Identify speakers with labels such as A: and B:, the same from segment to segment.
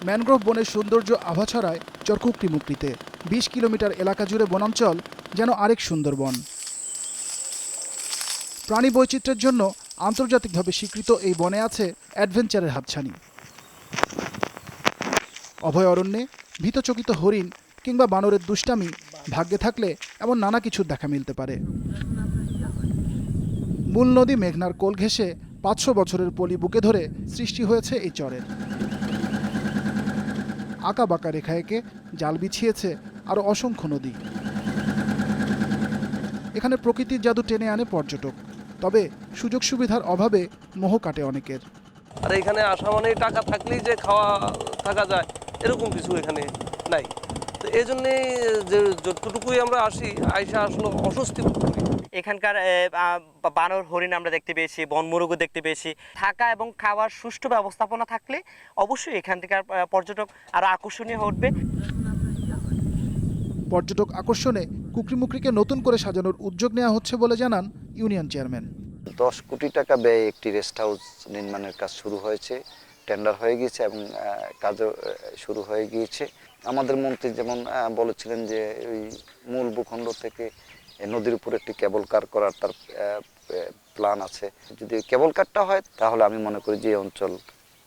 A: Mangrove বনের সৌন্দর্য আভা ছড়ায় চর কুকরিমুকরিতে। ২০ কিলোমিটার এলাকা জুড়ে বনাঞ্চল যেন আরেক সুন্দরবন। প্রাণী বৈচিত্র্যের জন্য আন্তর্জাতিকভাবে স্বীকৃত এই বনে আছে অ্যাডভেঞ্চারের হাতছানি। অভয় অরণ্যে ভীতচকিত হরিণ কিংবা বানরের দুষ্টামি ভাগ্যে থাকলে এমন নানা কিছুর দেখা মিলতে পারে। মূল নদী মেঘনার কোল ঘেঁষে ৫০০ বছরের পলি বুকে ধরে সৃষ্টি হয়েছে এই চরের। আঁকা বাঁকা রেখা এঁকে জাল বিছিয়েছে আরও অসংখ্য নদী। এখানে প্রকৃতির জাদু টেনে আনে পর্যটক, তবে সুযোগ সুবিধার অভাবে মোহ কাটে অনেকের।
B: আর এখানে আসা মানে টাকা থাকলেই যে খাওয়া থাকা যায় এরকম কিছু এখানে নাই। তো এই জন্যেই যে যতটুকুই আমরা আসি আইসা আসলে অস্বস্তি বোধ করি।
C: এখানকার বানর হরিণ আমরা দেখতে পেয়েছি, বনমোরগও দেখতে পেয়েছি। থাকা এবং খাওয়ার সুষ্ঠু ব্যবস্থাপনা থাকলে অবশ্যই এখান থেকে পর্যটক আরও আকর্ষণীয় হয়ে উঠবে।
A: পর্যটক আকর্ষণে কুকরিমুকরিকে নতুন করে সাজানোর উদ্যোগ নেওয়া হচ্ছে বলে জানান ইউনিয়ন চেয়ারম্যান।
D: 10 কোটি টাকা ব্যয়ে একটি রেস্ট হাউস নির্মাণের কাজ শুরু হয়েছে, টেন্ডার হয়ে গিয়েছে এবং কাজও শুরু হয়ে গিয়েছে। আমাদের মন্ত্রী যেমন বলেছিলেন যে ওই মূল ভূখণ্ড থেকে নদীর উপর একটি কেবল কার করার তার প্ল্যান আছে। যদি কেবল কারটা হয় তাহলে আমি মনে করি যে এই অঞ্চল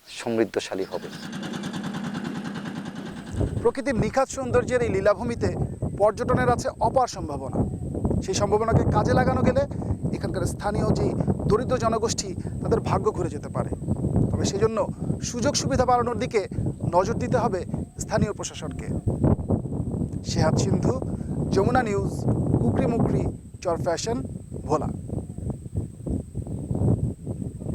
D: সমৃদ্ধশালী হবে।
A: প্রকৃতির নিখাত সৌন্দর্যের এই লীলাভূমিতে পর্যটনের আছে অপার সম্ভাবনা। সেই সম্ভাবনাকে কাজে লাগানো গেলে এখানকার স্থানীয় যে দরিদ্র জনগোষ্ঠী তাদের ভাগ্য ঘুরে যেতে পারে। তবে সেজন্য সুযোগ সুবিধা বাড়ানোর দিকে নজর দিতে হবে স্থানীয় প্রশাসনকে। শেহাত সিন্ধু, যমুনা নিউজ, কুকরিমুকরি, চর ফ্যাশন, ভোলা।